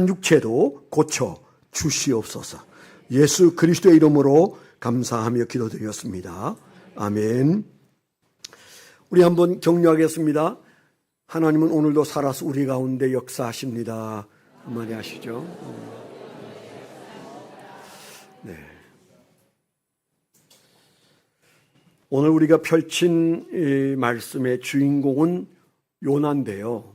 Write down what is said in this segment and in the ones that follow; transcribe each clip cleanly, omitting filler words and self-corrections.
육체도 고쳐 주시옵소서. 예수 그리스도의 이름으로 감사하며 기도드렸습니다. 아멘. 우리 한번 격려하겠습니다. 하나님은 오늘도 살아서 우리 가운데 역사하십니다. 한마디 하시죠. 네. 오늘 우리가 펼친 이 말씀의 주인공은 요나인데요.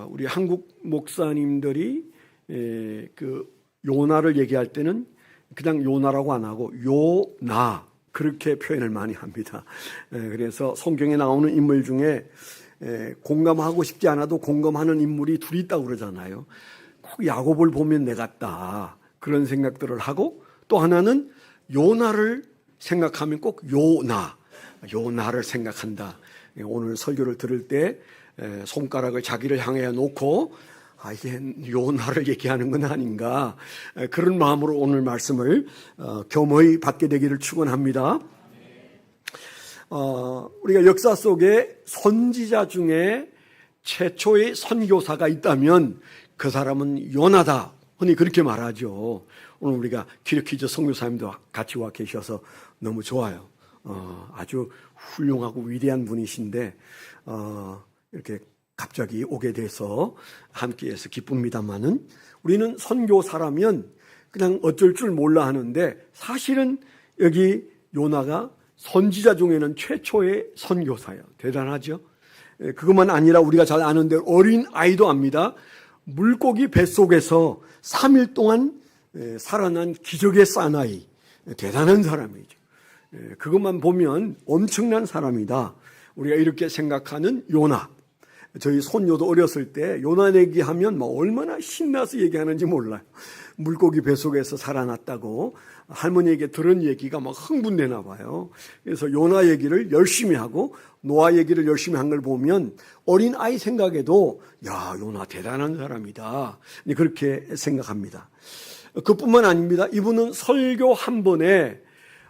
우리 한국 목사님들이 그 요나를 얘기할 때는 그냥 요나라고 안 하고 요나 그렇게 표현을 많이 합니다. 그래서 성경에 나오는 인물 중에 공감하고 싶지 않아도 공감하는 인물이 둘이 있다고 그러잖아요. 꼭 야곱을 보면 내 같다 그런 생각들을 하고, 또 하나는 요나를 생각하면 꼭 요나를 생각한다. 오늘 설교를 들을 때 손가락을 자기를 향해 놓고 이게 요나를 얘기하는 건 아닌가, 그런 마음으로 오늘 말씀을 겸허히 받게 되기를 축원합니다. 우리가 역사 속에 선지자 중에 최초의 선교사가 있다면 그 사람은 요나다, 흔히 그렇게 말하죠. 오늘 우리가 키르키즈 선교사님도 같이 와 계셔서 너무 좋아요. 아주 훌륭하고 위대한 분이신데 이렇게 갑자기 오게 돼서 함께해서 기쁩니다만은, 우리는 선교사라면 그냥 어쩔 줄 몰라 하는데, 사실은 여기 요나가 선지자 중에는 최초의 선교사예요. 대단하죠. 그것만 아니라 우리가 잘 아는데 어린 아이도 압니다. 물고기 뱃속에서 3일 동안 살아난 기적의 사나이, 대단한 사람이죠. 그것만 보면 엄청난 사람이다. 우리가 이렇게 생각하는 요나. 저희 손녀도 어렸을 때 요나 얘기하면 얼마나 신나서 얘기하는지 몰라요. 물고기 뱃속에서 살아났다고 할머니에게 들은 얘기가 흥분되나 봐요. 그래서 요나 얘기를 열심히 하고 노아 얘기를 열심히 한 걸 보면 어린 아이 생각에도 야, 요나 대단한 사람이다, 그렇게 생각합니다. 그뿐만 아닙니다. 이분은 설교 한 번에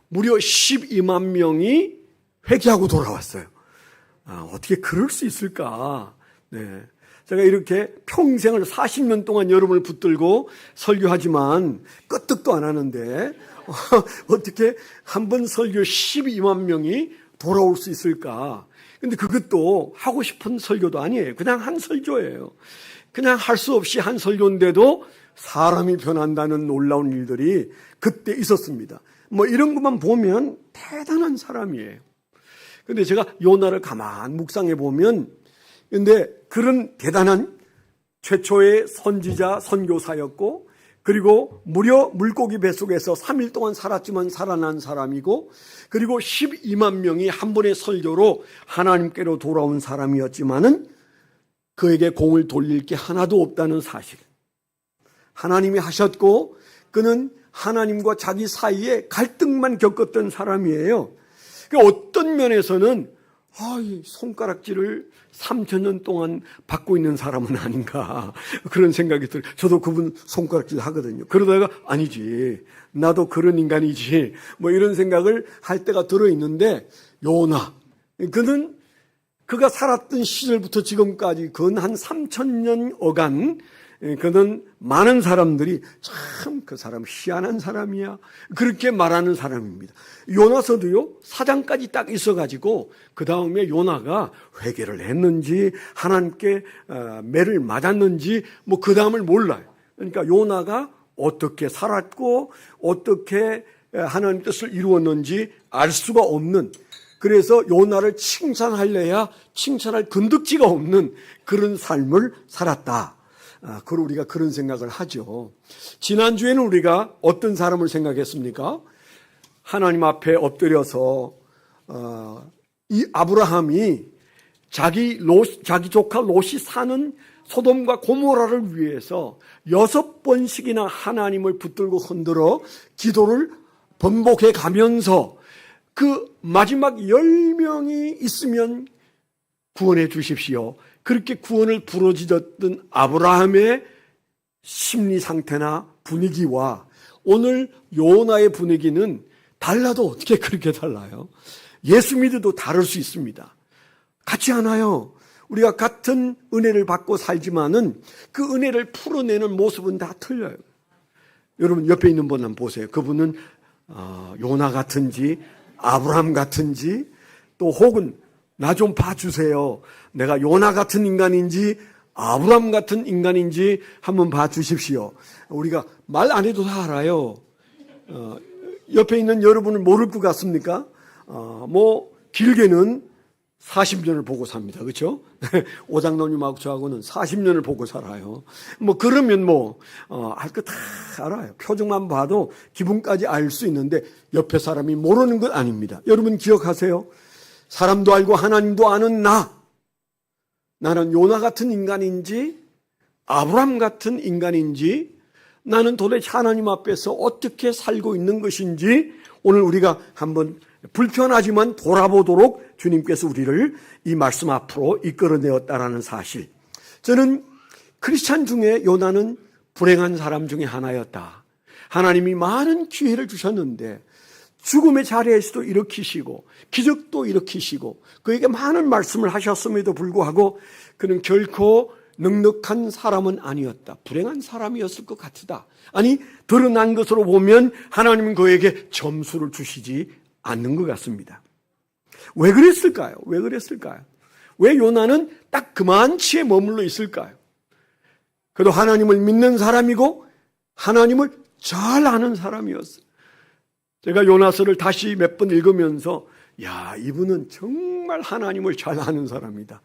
무려 12만 명이 회개하고 돌아왔어요. 어떻게 그럴 수 있을까? 네. 제가 이렇게 평생을 40년 동안 여러분을 붙들고 설교하지만 끄떡도 안 하는데 어떻게 한 번 설교 12만 명이 돌아올 수 있을까? 근데 그것도 하고 싶은 설교도 아니에요. 그냥 한 설교예요. 그냥 할 수 없이 한 설교인데도 사람이 변한다는 놀라운 일들이 그때 있었습니다. 이런 것만 보면 대단한 사람이에요. 근데 제가 요나를 가만 묵상해 보면, 근데 그런 대단한 최초의 선지자 선교사였고, 그리고 무려 물고기 뱃속에서 3일 동안 살았지만 살아난 사람이고, 그리고 12만 명이 한 번의 설교로 하나님께로 돌아온 사람이었지만은 그에게 공을 돌릴 게 하나도 없다는 사실. 하나님이 하셨고 그는 하나님과 자기 사이에 갈등만 겪었던 사람이에요. 어떤 면에서는 손가락질을 3,000년 동안 받고 있는 사람은 아닌가, 그런 생각이 들어요. 저도 그분 손가락질 하거든요. 그러다가 아니지, 나도 그런 인간이지, 이런 생각을 할 때가 들어있는데, 요나, 그가 살았던 시절부터 지금까지 근 한 3,000년 어간 그는 많은 사람들이 참 그 사람 희한한 사람이야, 그렇게 말하는 사람입니다. 요나서도요, 사장까지 딱 있어가지고 그 다음에 요나가 회개를 했는지 하나님께 매를 맞았는지 그 다음을 몰라요. 그러니까 요나가 어떻게 살았고 어떻게 하나님 뜻을 이루었는지 알 수가 없는, 그래서 요나를 칭찬하려야 칭찬할 근덕지가 없는 그런 삶을 살았다. 그걸 우리가 그런 생각을 하죠. 지난주에는 우리가 어떤 사람을 생각했습니까? 하나님 앞에 엎드려서 이 아브라함이 자기 조카 롯이 사는 소돔과 고모라를 위해서 6번씩이나 하나님을 붙들고 흔들어 기도를 번복해 가면서 그 마지막 10명이 있으면 구원해 주십시오, 그렇게 구원을 부르짖었던 아브라함의 심리 상태나 분위기와 오늘 요나의 분위기는 달라도 어떻게 그렇게 달라요? 예수 믿어도 다를 수 있습니다. 같지 않아요. 우리가 같은 은혜를 받고 살지만은 그 은혜를 풀어내는 모습은 다 틀려요. 여러분 옆에 있는 분 한번 보세요. 그분은 요나 같은지 아브라함 같은지 또 혹은 나 좀 봐주세요. 내가 요나 같은 인간인지 아브라함 같은 인간인지 한번 봐주십시오. 우리가 말 안 해도 다 알아요. 옆에 있는 여러분을 모를 것 같습니까? 뭐 길게는 40년을 보고 삽니다. 그렇죠? 오장로님하고 저하고는 40년을 보고 살아요. 뭐 그러면 알 거 다 알아요. 표정만 봐도 기분까지 알 수 있는데 옆에 사람이 모르는 것 아닙니다. 여러분 기억하세요. 사람도 알고 하나님도 아는 나는 요나 같은 인간인지 아브라함 같은 인간인지 나는 도대체 하나님 앞에서 어떻게 살고 있는 것인지 오늘 우리가 한번 불편하지만 돌아보도록 주님께서 우리를 이 말씀 앞으로 이끌어내었다라는 사실. 저는 크리스찬 중에 요나는 불행한 사람 중에 하나였다. 하나님이 많은 기회를 주셨는데 죽음의 자리에서도 일으키시고 기적도 일으키시고 그에게 많은 말씀을 하셨음에도 불구하고 그는 결코 넉넉한 사람은 아니었다. 불행한 사람이었을 것 같다. 아니 드러난 것으로 보면 하나님은 그에게 점수를 주시지 않는 것 같습니다. 왜 그랬을까요? 왜 요나는 딱 그만치에 머물러 있을까요? 그래도 하나님을 믿는 사람이고 하나님을 잘 아는 사람이었어요. 제가 요나서를 다시 몇 번 읽으면서 이분은 정말 하나님을 잘 아는 사람이다.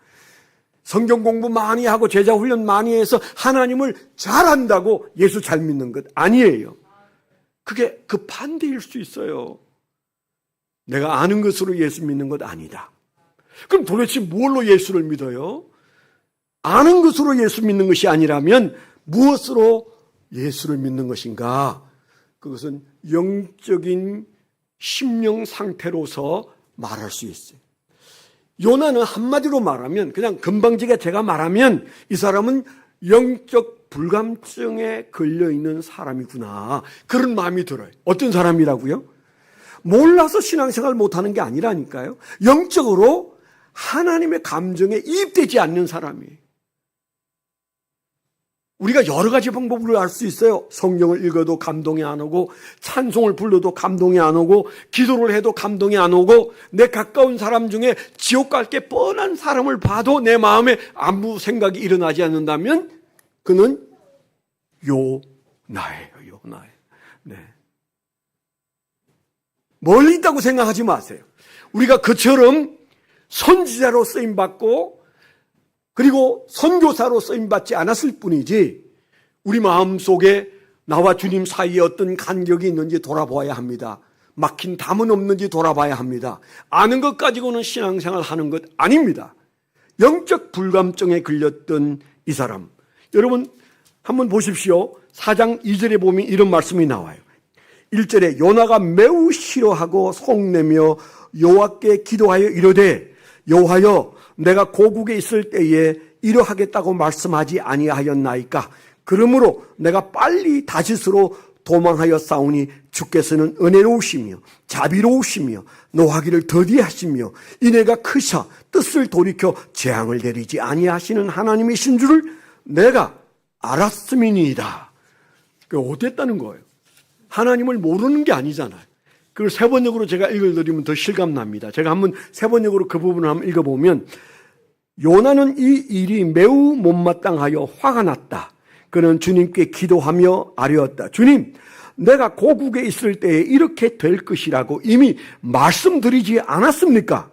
성경 공부 많이 하고 제자 훈련 많이 해서 하나님을 잘 안다고 예수 잘 믿는 것 아니에요. 그게 그 반대일 수 있어요. 내가 아는 것으로 예수 믿는 것 아니다. 그럼 도대체 뭘로 예수를 믿어요? 아는 것으로 예수 믿는 것이 아니라면 무엇으로 예수를 믿는 것인가? 그것은 영적인 심령 상태로서 말할 수 있어요. 요나는 한마디로 말하면 그냥 금방지게 제가 말하면 이 사람은 영적 불감증에 걸려있는 사람이구나. 그런 마음이 들어요. 어떤 사람이라고요? 몰라서 신앙생활 못하는 게 아니라니까요. 영적으로 하나님의 감정에 이입되지 않는 사람이에요. 우리가 여러 가지 방법으로 알 수 있어요. 성경을 읽어도 감동이 안 오고 찬송을 불러도 감동이 안 오고 기도를 해도 감동이 안 오고 내 가까운 사람 중에 지옥 갈 게 뻔한 사람을 봐도 내 마음에 아무 생각이 일어나지 않는다면 그는 요나예요. 네. 멀리 있다고 생각하지 마세요. 우리가 그처럼 선지자로 쓰임받고 그리고 선교사로 쓰임받지 않았을 뿐이지 우리 마음속에 나와 주님 사이에 어떤 간격이 있는지 돌아봐야 합니다. 막힌 담은 없는지 돌아봐야 합니다. 아는 것 가지고는 신앙생활 하는 것 아닙니다. 영적 불감증에 걸렸던 이 사람. 여러분 한번 보십시오. 4장 2절에 보면 이런 말씀이 나와요. 1절에 요나가 매우 싫어하고 속내며 여호와께 기도하여 이르되 여호와여 내가 고국에 있을 때에 이러하겠다고 말씀하지 아니하였나이까. 그러므로 내가 빨리 다시스로 도망하여 싸우니 주께서는 은혜로우시며 자비로우시며 노하기를 더디하시며 인애가 크사 뜻을 돌이켜 재앙을 내리지 아니하시는 하나님이신 줄을 내가 알았음이니이다. 그게 어땠다는 거예요? 하나님을 모르는 게 아니잖아요. 그걸 세 번역으로 제가 읽어드리면 더 실감납니다. 제가 한번 세 번역으로 그 부분을 한번 읽어보면 요나는 이 일이 매우 못마땅하여 화가 났다. 그는 주님께 기도하며 아뢰었다. 주님, 내가 고국에 있을 때에 이렇게 될 것이라고 이미 말씀드리지 않았습니까?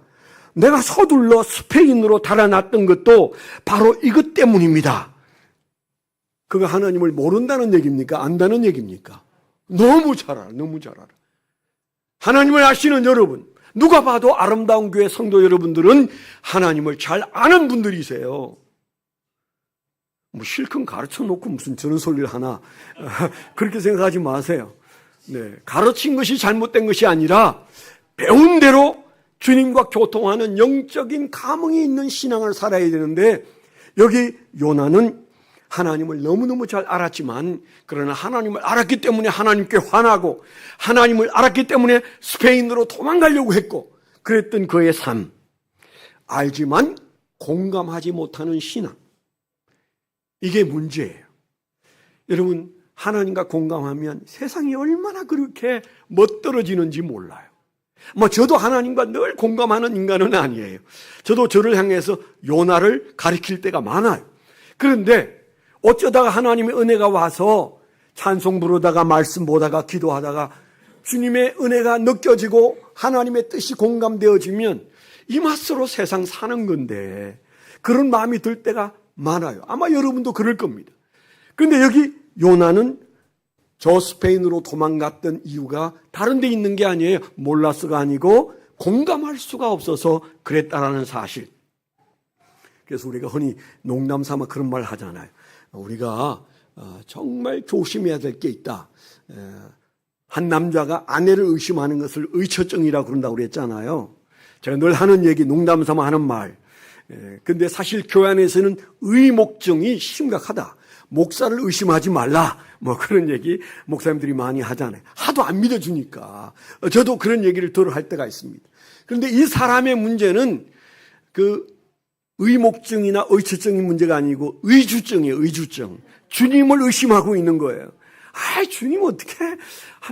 내가 서둘러 스페인으로 달아났던 것도 바로 이것 때문입니다. 그가 하나님을 모른다는 얘기입니까? 안다는 얘기입니까? 너무 잘 알아. 하나님을 아시는 여러분, 누가 봐도 아름다운 교회 성도 여러분들은 하나님을 잘 아는 분들이세요. 뭐 실컷 가르쳐 놓고 무슨 저런 소리를 하나 그렇게 생각하지 마세요. 네, 가르친 것이 잘못된 것이 아니라 배운 대로 주님과 교통하는 영적인 감흥이 있는 신앙을 살아야 되는데 여기 요나는 하나님을 너무너무 잘 알았지만 그러나 하나님을 알았기 때문에 하나님께 화나고 하나님을 알았기 때문에 스페인으로 도망가려고 했고 그랬던 그의 삶. 알지만 공감하지 못하는 신앙. 이게 문제예요. 여러분, 하나님과 공감하면 세상이 얼마나 그렇게 멋들어지는지 몰라요. 저도 하나님과 늘 공감하는 인간은 아니에요. 저도 저를 향해서 요나를 가리킬 때가 많아요. 그런데 어쩌다가 하나님의 은혜가 와서 찬송 부르다가 말씀 보다가 기도하다가 주님의 은혜가 느껴지고 하나님의 뜻이 공감되어지면 이 맛으로 세상 사는 건데 그런 마음이 들 때가 많아요. 아마 여러분도 그럴 겁니다. 그런데 여기 요나는 저 스페인으로 도망갔던 이유가 다른 데 있는 게 아니에요. 몰라서가 아니고 공감할 수가 없어서 그랬다라는 사실. 그래서 우리가 흔히 농담 삼아 그런 말 하잖아요. 우리가 정말 조심해야 될 게 있다. 한 남자가 아내를 의심하는 것을 의처증이라고 그런다고 그랬잖아요. 제가 늘 하는 얘기, 농담 삼아 하는 말. 근데 사실 교회 안에서는 의목증이 심각하다. 목사를 의심하지 말라. 그런 얘기 목사님들이 많이 하잖아요. 하도 안 믿어주니까. 저도 그런 얘기를 들어 할 때가 있습니다. 그런데 이 사람의 문제는 그 의목증이나 의처증이 문제가 아니고 의주증이에요. 의주증. 주님을 의심하고 있는 거예요. 주님 어떻게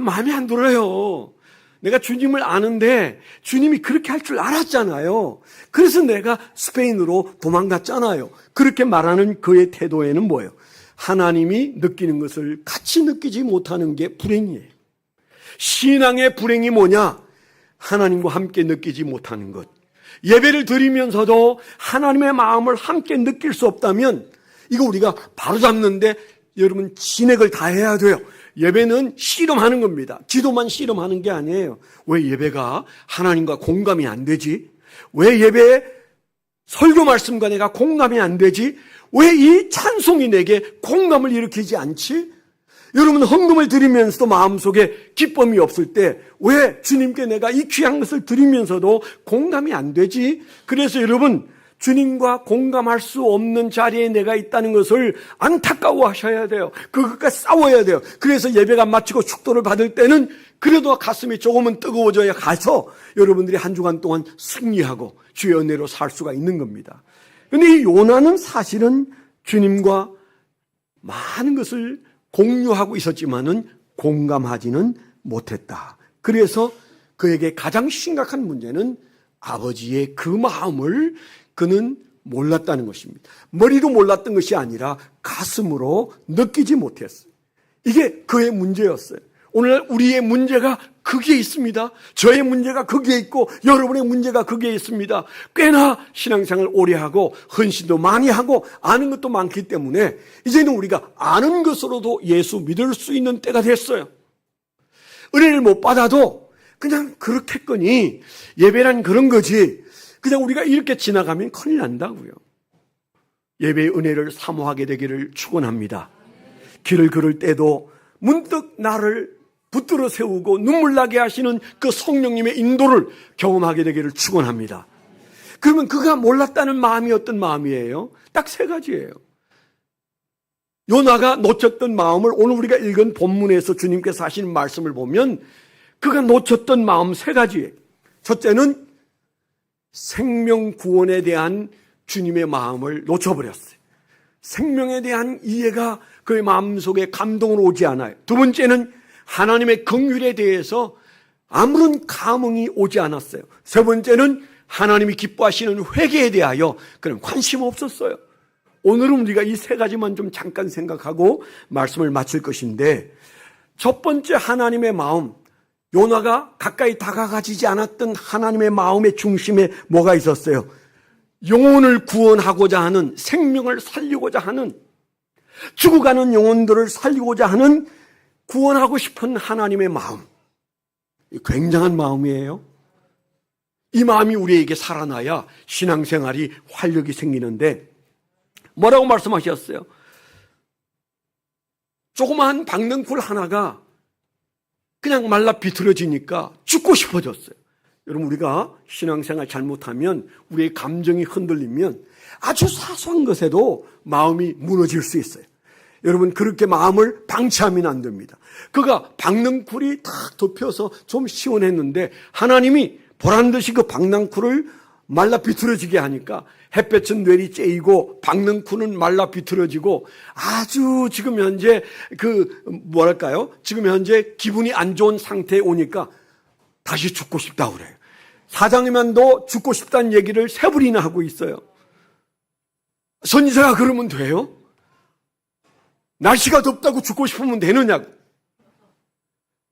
마음에 안 들어요. 내가 주님을 아는데 주님이 그렇게 할 줄 알았잖아요. 그래서 내가 스페인으로 도망갔잖아요. 그렇게 말하는 그의 태도에는 뭐예요? 하나님이 느끼는 것을 같이 느끼지 못하는 게 불행이에요. 신앙의 불행이 뭐냐? 하나님과 함께 느끼지 못하는 것. 예배를 드리면서도 하나님의 마음을 함께 느낄 수 없다면 이거 우리가 바로잡는데 여러분 진액을 다 해야 돼요. 예배는 씨름하는 겁니다. 기도만 씨름하는 게 아니에요. 왜 예배가 하나님과 공감이 안 되지? 왜 예배에 설교 말씀과 내가 공감이 안 되지? 왜 이 찬송이 내게 공감을 일으키지 않지? 여러분 헌금을 드리면서도 마음속에 기쁨이 없을 때 왜 주님께 내가 이 귀한 것을 드리면서도 공감이 안 되지? 그래서 여러분 주님과 공감할 수 없는 자리에 내가 있다는 것을 안타까워하셔야 돼요. 그것과 싸워야 돼요. 그래서 예배가 마치고 축도를 받을 때는 그래도 가슴이 조금은 뜨거워져야 가서 여러분들이 한 주간 동안 승리하고 주의 은혜로 살 수가 있는 겁니다. 그런데 이 요나는 사실은 주님과 많은 것을 공유하고 있었지만은 공감하지는 못했다. 그래서 그에게 가장 심각한 문제는 아버지의 그 마음을 그는 몰랐다는 것입니다. 머리로 몰랐던 것이 아니라 가슴으로 느끼지 못했어요. 이게 그의 문제였어요. 오늘 우리의 문제가 거기에 있습니다. 저의 문제가 거기에 있고 여러분의 문제가 거기에 있습니다. 꽤나 신앙생활 오래 하고 헌신도 많이 하고 아는 것도 많기 때문에 이제는 우리가 아는 것으로도 예수 믿을 수 있는 때가 됐어요. 은혜를 못 받아도 그냥 그렇겠거니 예배란 그런 거지. 그냥 우리가 이렇게 지나가면 큰일 난다고요. 예배의 은혜를 사모하게 되기를 축원합니다. 길을 걸을 때도 문득 나를 붙들어 세우고 눈물 나게 하시는 그 성령님의 인도를 경험하게 되기를 축원합니다. 그러면 그가 몰랐다는 마음이 어떤 마음이에요? 딱 세 가지예요. 요나가 놓쳤던 마음을 오늘 우리가 읽은 본문에서 주님께서 하시는 말씀을 보면 그가 놓쳤던 마음 세 가지예요. 첫째는 생명 구원에 대한 주님의 마음을 놓쳐버렸어요. 생명에 대한 이해가 그의 마음속에 감동으로 오지 않아요. 두 번째는 하나님의 긍휼에 대해서 아무런 감흥이 오지 않았어요. 세 번째는 하나님이 기뻐하시는 회개에 대하여 그런 관심 없었어요. 오늘은 우리가 이 세 가지만 좀 잠깐 생각하고 말씀을 마칠 것인데, 첫 번째 하나님의 마음, 요나가 가까이 다가가지지 않았던 하나님의 마음의 중심에 뭐가 있었어요? 영혼을 구원하고자 하는, 생명을 살리고자 하는, 죽어가는 영혼들을 살리고자 하는, 구원하고 싶은 하나님의 마음. 굉장한 마음이에요. 이 마음이 우리에게 살아나야 신앙생활이 활력이 생기는데, 뭐라고 말씀하셨어요? 조그마한 박넝쿨 하나가 그냥 말라 비틀어지니까 죽고 싶어졌어요. 여러분, 우리가 신앙생활 잘못하면, 우리의 감정이 흔들리면 아주 사소한 것에도 마음이 무너질 수 있어요. 여러분, 그렇게 마음을 방치하면 안 됩니다. 그가 박넝쿨이 탁 덮여서 좀 시원했는데 하나님이 보란듯이 그 박넝쿨을 말라 비틀어지게 하니까 햇볕은 뇌리 째이고 박는 쿠는 말라 비틀어지고 아주 지금 현재 지금 현재 기분이 안 좋은 상태에 오니까 다시 죽고 싶다고 그래요. 사장님도 죽고 싶다는 얘기를 세 번이나 하고 있어요. 선지자가 그러면 돼요? 날씨가 덥다고 죽고 싶으면 되느냐고.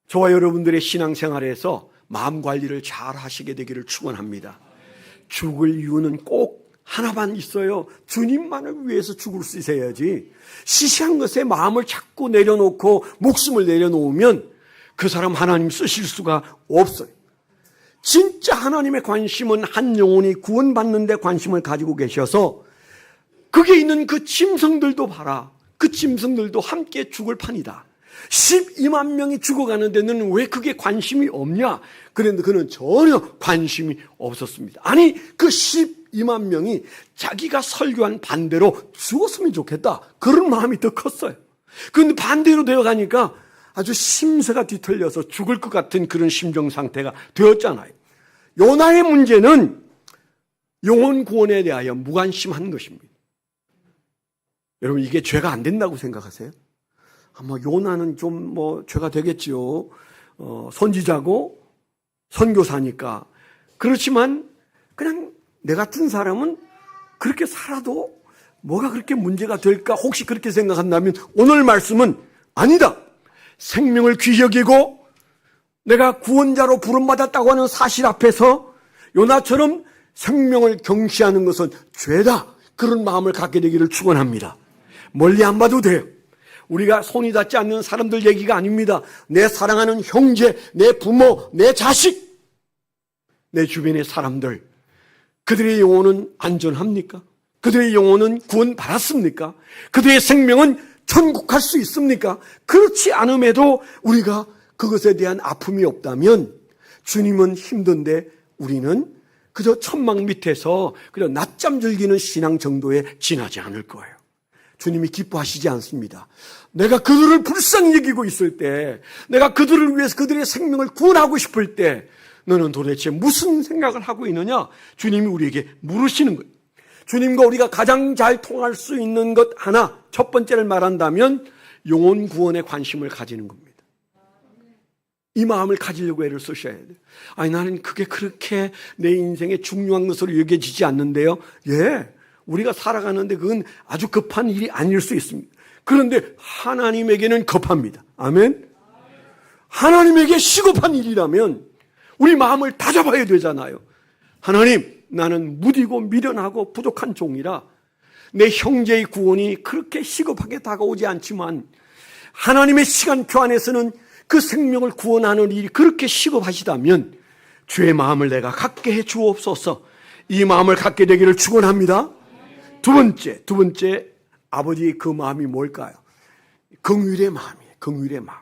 저와 여러분들의 신앙생활에서 마음 관리를 잘 하시게 되기를 축원합니다. 죽을 이유는 꼭 하나만 있어요. 주님만을 위해서 죽을 수 있어야지. 시시한 것에 마음을 자꾸 내려놓고 목숨을 내려놓으면 그 사람 하나님 쓰실 수가 없어요. 진짜 하나님의 관심은 한 영혼이 구원받는 데 관심을 가지고 계셔서 거기에 있는 그 짐승들도 봐라. 그 짐승들도 함께 죽을 판이다. 12만 명이 죽어가는데 너는 왜 그게 관심이 없냐? 그런데 그는 전혀 관심이 없었습니다. 아니 그 12만 명이 자기가 설교한 반대로 죽었으면 좋겠다. 그런 마음이 더 컸어요. 그런데 반대로 되어가니까 아주 심세가 뒤틀려서 죽을 것 같은 그런 심정 상태가 되었잖아요. 요나의 문제는 영혼 구원에 대하여 무관심한 것입니다. 여러분 이게 죄가 안 된다고 생각하세요? 아마 요나는 좀 죄가 되겠지요. 선지자고 선교사니까. 그렇지만 그냥 내 같은 사람은 그렇게 살아도 뭐가 그렇게 문제가 될까 혹시 그렇게 생각한다면 오늘 말씀은 아니다. 생명을 귀히 여기고 내가 구원자로 부름받았다고 하는 사실 앞에서 요나처럼 생명을 경시하는 것은 죄다. 그런 마음을 갖게 되기를 축원합니다. 멀리 안 봐도 돼요. 우리가 손이 닿지 않는 사람들 얘기가 아닙니다. 내 사랑하는 형제, 내 부모, 내 자식, 내 주변의 사람들, 그들의 영혼은 안전합니까? 그들의 영혼은 구원받았습니까? 그들의 생명은 천국 갈 수 있습니까? 그렇지 않음에도 우리가 그것에 대한 아픔이 없다면 주님은 힘든데 우리는 그저 천막 밑에서 그저 낮잠 즐기는 신앙 정도에 지나지 않을 거예요. 주님이 기뻐하시지 않습니다. 내가 그들을 불쌍히 여기고 있을 때, 내가 그들을 위해서 그들의 생명을 구원하고 싶을 때 너는 도대체 무슨 생각을 하고 있느냐? 주님이 우리에게 물으시는 거예요. 주님과 우리가 가장 잘 통할 수 있는 것 하나, 첫 번째를 말한다면 영혼 구원에 관심을 가지는 겁니다. 이 마음을 가지려고 애를 쓰셔야 돼요. 아니 나는 그게 그렇게 내 인생에 중요한 것으로 여겨지지 않는데요. 예, 우리가 살아가는데 그건 아주 급한 일이 아닐 수 있습니다. 그런데 하나님에게는 급합니다. 아멘. 하나님에게 시급한 일이라면 우리 마음을 다잡아야 되잖아요. 하나님, 나는 무디고 미련하고 부족한 종이라 내 형제의 구원이 그렇게 시급하게 다가오지 않지만 하나님의 시간표 안에서는 그 생명을 구원하는 일이 그렇게 시급하시다면 주의 마음을 내가 갖게 해 주옵소서. 이 마음을 갖게 되기를 축원합니다. 두 번째 아버지의 그 마음이 뭘까요? 긍휼의 마음이에요. 긍휼의 마음.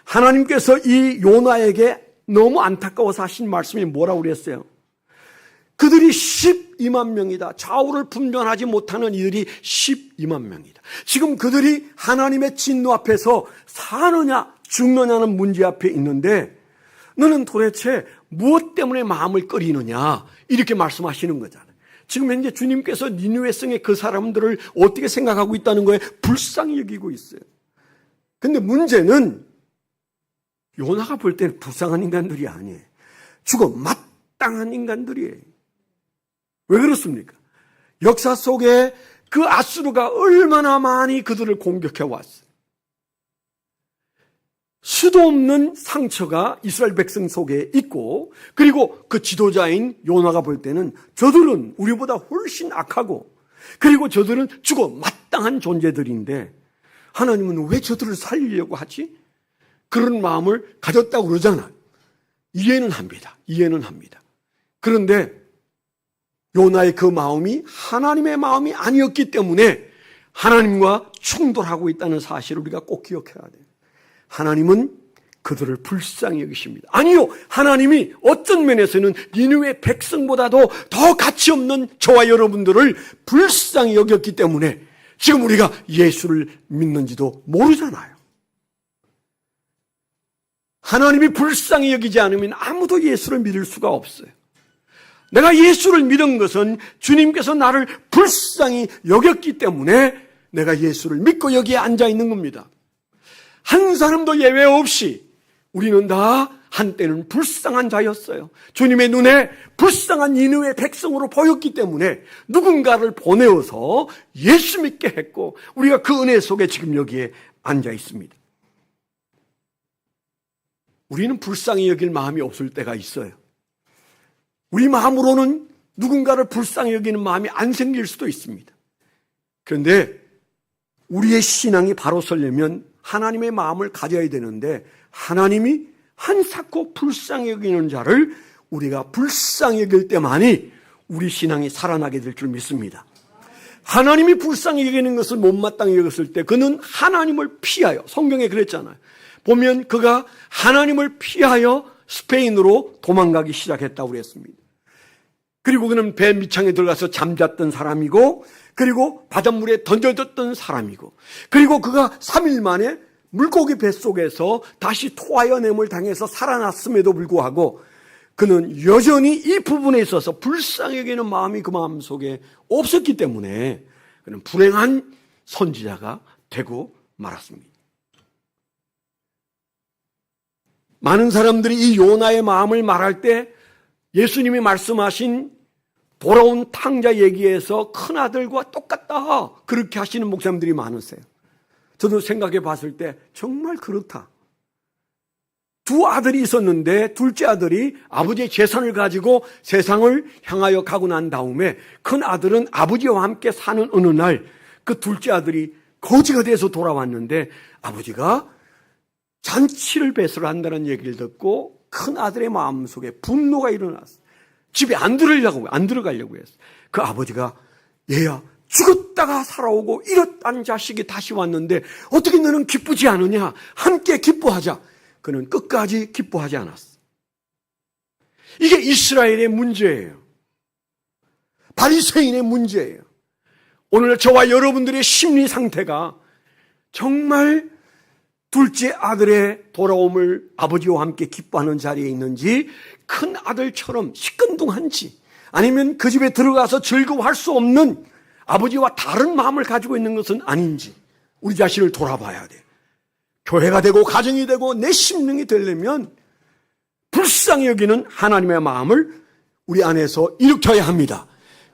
하나님께서 이 요나에게 너무 안타까워서 하신 말씀이 뭐라고 그랬어요? 그들이 12만 명이다. 좌우를 분별하지 못하는 이들이 12만 명이다. 지금 그들이 하나님의 진노 앞에서 사느냐 죽느냐는 문제 앞에 있는데 너는 도대체 무엇 때문에 마음을 끓이느냐 이렇게 말씀하시는 거잖아요. 지금 현재 주님께서 니느웨 성의 그 사람들을 어떻게 생각하고 있다는 거에 불쌍히 여기고 있어요. 근데 문제는 요나가 볼 때는 불쌍한 인간들이 아니에요. 죽어 마땅한 인간들이에요. 왜 그렇습니까? 역사 속에 그 아수르가 얼마나 많이 그들을 공격해 왔어요. 수도 없는 상처가 이스라엘 백성 속에 있고 그리고 그 지도자인 요나가 볼 때는 저들은 우리보다 훨씬 악하고 그리고 저들은 죽어 마땅한 존재들인데 하나님은 왜 저들을 살리려고 하지? 그런 마음을 가졌다고 그러잖아요. 이해는 합니다. 이해는 합니다. 그런데 요나의 그 마음이 하나님의 마음이 아니었기 때문에 하나님과 충돌하고 있다는 사실을 우리가 꼭 기억해야 돼요. 하나님은 그들을 불쌍히 여기십니다. 아니요, 하나님이 어떤 면에서는 니느웨 백성보다도 더 가치 없는 저와 여러분들을 불쌍히 여겼기 때문에 지금 우리가 예수를 믿는지도 모르잖아요. 하나님이 불쌍히 여기지 않으면 아무도 예수를 믿을 수가 없어요. 내가 예수를 믿은 것은 주님께서 나를 불쌍히 여겼기 때문에 내가 예수를 믿고 여기에 앉아 있는 겁니다. 한 사람도 예외 없이 우리는 다 한때는 불쌍한 자였어요. 주님의 눈에 불쌍한 니느웨 백성으로 보였기 때문에 누군가를 보내어서 예수 믿게 했고 우리가 그 은혜 속에 지금 여기에 앉아 있습니다. 우리는 불쌍히 여길 마음이 없을 때가 있어요. 우리 마음으로는 누군가를 불쌍히 여기는 마음이 안 생길 수도 있습니다. 그런데 우리의 신앙이 바로 서려면 하나님의 마음을 가져야 되는데 하나님이 한사코 불쌍히 여기는 자를 우리가 불쌍히 여길 때만이 우리 신앙이 살아나게 될 줄 믿습니다. 하나님이 불쌍히 여기는 것을 못마땅히 여겼을 때 그는 하나님을 피하여, 성경에 그랬잖아요. 보면 그가 하나님을 피하여 스페인으로 도망가기 시작했다고 그랬습니다. 그리고 그는 배 밑창에 들어가서 잠잤던 사람이고 그리고 바닷물에 던져졌던 사람이고 그리고 그가 3일 만에 물고기 뱃속에서 다시 토하여냄을 당해서 살아났음에도 불구하고 그는 여전히 이 부분에 있어서 불쌍히 여기는 마음이 그 마음속에 없었기 때문에 그는 불행한 선지자가 되고 말았습니다. 많은 사람들이 이 요나의 마음을 말할 때 예수님이 말씀하신 돌아온 탕자 얘기에서 큰아들과 똑같다 그렇게 하시는 목사님들이 많으세요. 저도 생각해 봤을 때 정말 그렇다. 두 아들이 있었는데 둘째 아들이 아버지의 재산을 가지고 세상을 향하여 가고 난 다음에 큰 아들은 아버지와 함께 사는 어느 날 그 둘째 아들이 거지가 돼서 돌아왔는데 아버지가 잔치를 배설한다는 얘기를 듣고 큰 아들의 마음속에 분노가 일어났어요. 집에 안 들어가려고 했어요. 그 아버지가 얘야 죽었다가 살아오고 이렇단 자식이 다시 왔는데 어떻게 너는 기쁘지 않으냐? 함께 기뻐하자. 그는 끝까지 기뻐하지 않았어. 이게 이스라엘의 문제예요. 바리새인의 문제예요. 오늘 저와 여러분들의 심리 상태가 정말 둘째 아들의 돌아옴을 아버지와 함께 기뻐하는 자리에 있는지 큰 아들처럼 시큰둥한지 아니면 그 집에 들어가서 즐거워할 수 없는 아버지와 다른 마음을 가지고 있는 것은 아닌지 우리 자신을 돌아봐야 돼. 교회가 되고 가정이 되고 내 심령이 되려면 불쌍히 여기는 하나님의 마음을 우리 안에서 일으켜야 합니다.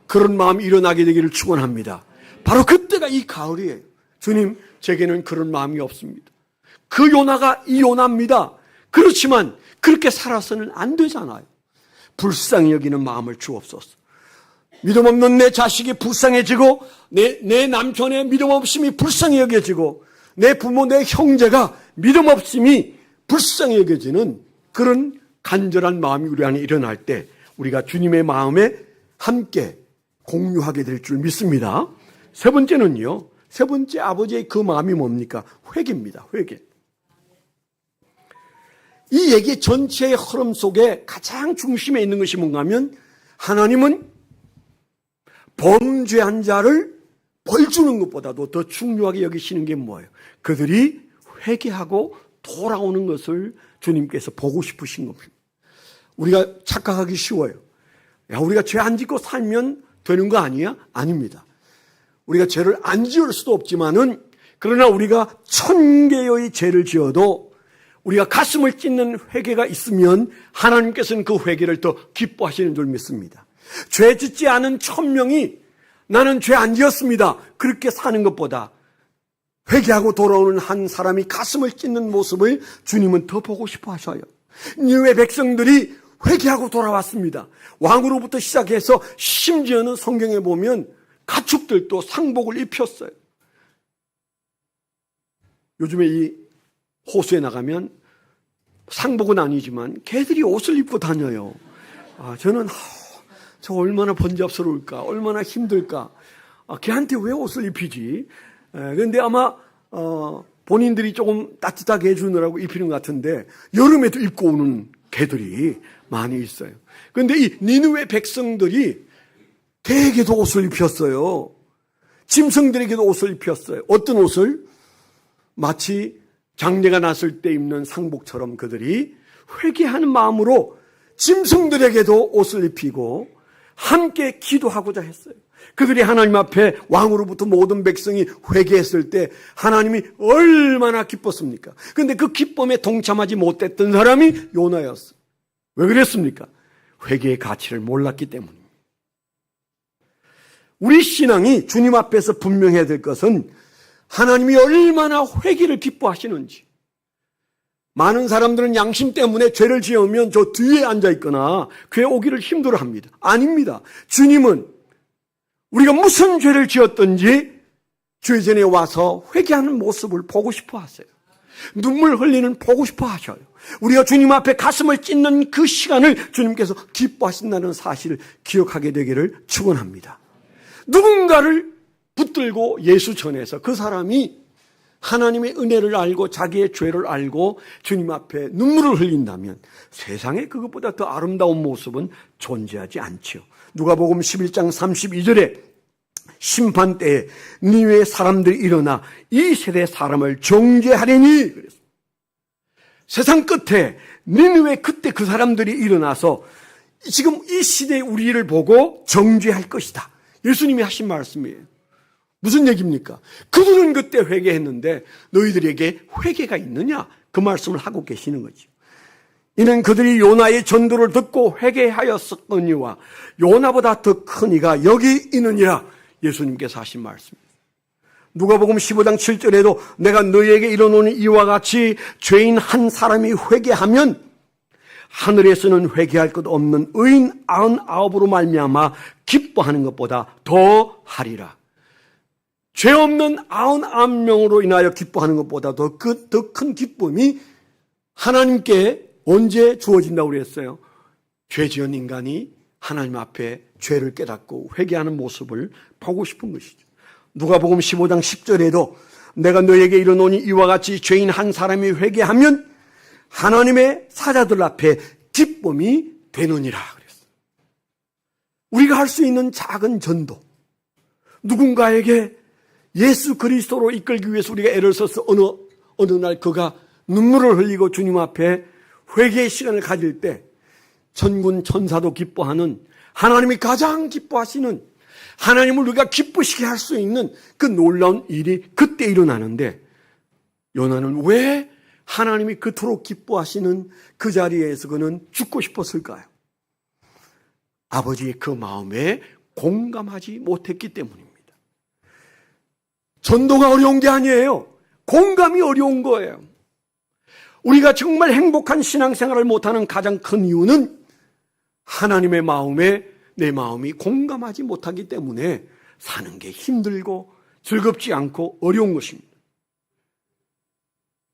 그런 마음이 일어나게 되기를 축원합니다. 바로 그때가 이 가을이에요. 주님, 제게는 그런 마음이 없습니다. 그 요나가 이 요나입니다. 그렇지만 그렇게 살아서는 안 되잖아요. 불쌍히 여기는 마음을 주옵소서. 믿음 없는 내 자식이 불쌍해지고 내 남편의 믿음 없음이 불쌍히 여겨지고 내 부모, 내 형제가 믿음 없음이 불쌍히 여겨지는 그런 간절한 마음이 우리 안에 일어날 때 우리가 주님의 마음에 함께 공유하게 될 줄 믿습니다. 세 번째는요. 세 번째 아버지의 그 마음이 뭡니까? 회개입니다. 회개. 이 얘기 전체의 흐름 속에 가장 중심에 있는 것이 뭔가 하면 하나님은 범죄한 자를 벌 주는 것보다도 더 중요하게 여기시는 게 뭐예요? 그들이 회개하고 돌아오는 것을 주님께서 보고 싶으신 겁니다. 우리가 착각하기 쉬워요. 야, 우리가 죄 안 짓고 살면 되는 거 아니야? 아닙니다. 우리가 죄를 안 지을 수도 없지만은 그러나 우리가 1000개의 죄를 지어도 우리가 가슴을 찢는 회개가 있으면 하나님께서는 그 회개를 더 기뻐하시는 줄 믿습니다. 죄 짓지 않은 1000명이 나는 죄 안 지었습니다. 그렇게 사는 것보다 회개하고 돌아오는 한 사람이 가슴을 찢는 모습을 주님은 더 보고 싶어 하셔요. 니느웨 백성들이 회개하고 돌아왔습니다. 왕으로부터 시작해서 심지어는 성경에 보면 가축들도 상복을 입혔어요. 요즘에 이 호수에 나가면 상복은 아니지만 개들이 옷을 입고 다녀요. 저는 저 얼마나 번잡스러울까, 얼마나 힘들까. 걔한테 왜 옷을 입히지? 그런데 아마 본인들이 조금 따뜻하게 해주느라고 입히는 것 같은데 여름에도 입고 오는 개들이 많이 있어요. 그런데 이 니느웨 백성들이 개에게도 옷을 입혔어요. 짐승들에게도 옷을 입혔어요. 어떤 옷을? 마치 장례가 났을 때 입는 상복처럼 그들이 회개하는 마음으로 짐승들에게도 옷을 입히고 함께 기도하고자 했어요. 그들이 하나님 앞에 왕으로부터 모든 백성이 회개했을 때 하나님이 얼마나 기뻤습니까? 그런데 그 기쁨에 동참하지 못했던 사람이 요나였어요. 왜 그랬습니까? 회개의 가치를 몰랐기 때문입니다. 우리 신앙이 주님 앞에서 분명해야 될 것은 하나님이 얼마나 회개를 기뻐하시는지. 많은 사람들은 양심 때문에 죄를 지으면 저 뒤에 앉아 있거나 교회 오기를 힘들어합니다. 아닙니다. 주님은 우리가 무슨 죄를 지었든지 주의 전에 와서 회개하는 모습을 보고 싶어 하세요. 눈물 흘리는 보고 싶어 하셔요. 우리가 주님 앞에 가슴을 찢는 그 시간을 주님께서 기뻐하신다는 사실을 기억하게 되기를 축원합니다. 누군가를 붙들고 예수 전에서 그 사람이 하나님의 은혜를 알고 자기의 죄를 알고 주님 앞에 눈물을 흘린다면 세상에 그것보다 더 아름다운 모습은 존재하지 않지요. 누가복음 11장 32절에 심판 때에 니느웨 사람들이 일어나 이 세대 사람을 정죄하리니 그랬습니다. 세상 끝에 니느웨 그때 그 사람들이 일어나서 지금 이 시대의 우리를 보고 정죄할 것이다. 예수님이 하신 말씀이에요. 무슨 얘기입니까? 그들은 그때 회개했는데 너희들에게 회개가 있느냐? 그 말씀을 하고 계시는 거죠. 이는 그들이 요나의 전도를 듣고 회개하였었거니와 요나보다 더 큰 이가 여기 있느니라. 예수님께서 하신 말씀입니다. 누가복음 15장 7절에도 내가 너희에게 이르노니 이와 같이 죄인 한 사람이 회개하면 하늘에서는 회개할 것 없는 의인 99으로 말미암아 기뻐하는 것보다 더 하리라. 죄 없는 99명으로 인하여 기뻐하는 것보다 더 큰 기쁨이 하나님께 언제 주어진다고 그랬어요? 죄 지은 인간이 하나님 앞에 죄를 깨닫고 회개하는 모습을 보고 싶은 것이죠. 누가복음 15장 10절에도 내가 너에게 이르노니 이와 같이 죄인 한 사람이 회개하면 하나님의 사자들 앞에 기쁨이 되느니라 그랬어요. 우리가 할 수 있는 작은 전도, 누군가에게 예수 그리스도로 이끌기 위해서 우리가 애를 써서 어느 날 그가 눈물을 흘리고 주님 앞에 회개의 시간을 가질 때 천군 천사도 기뻐하는 하나님이 가장 기뻐하시는 하나님을 우리가 기쁘시게 할 수 있는 그 놀라운 일이 그때 일어나는데 요나는 왜 하나님이 그토록 기뻐하시는 그 자리에서 그는 죽고 싶었을까요? 아버지의 그 마음에 공감하지 못했기 때문입니다. 전도가 어려운 게 아니에요. 공감이 어려운 거예요. 우리가 정말 행복한 신앙생활을 못하는 가장 큰 이유는 하나님의 마음에 내 마음이 공감하지 못하기 때문에 사는 게 힘들고 즐겁지 않고 어려운 것입니다.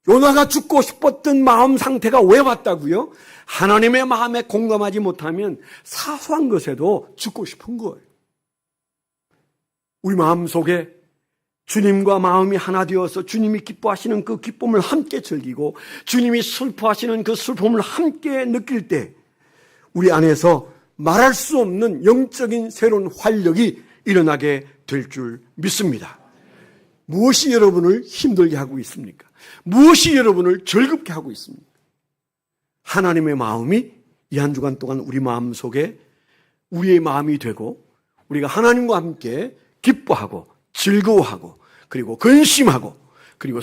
요나가 죽고 싶었던 마음 상태가 왜 왔다고요? 하나님의 마음에 공감하지 못하면 사소한 것에도 죽고 싶은 거예요. 우리 마음속에 주님과 마음이 하나 되어서 주님이 기뻐하시는 그 기쁨을 함께 즐기고 주님이 슬퍼하시는 그 슬픔을 함께 느낄 때 우리 안에서 말할 수 없는 영적인 새로운 활력이 일어나게 될 줄 믿습니다. 무엇이 여러분을 힘들게 하고 있습니까? 무엇이 여러분을 즐겁게 하고 있습니까? 하나님의 마음이 이 한 주간 동안 우리 마음 속에 우리의 마음이 되고 우리가 하나님과 함께 기뻐하고 즐거워하고 그리고 근심하고 그리고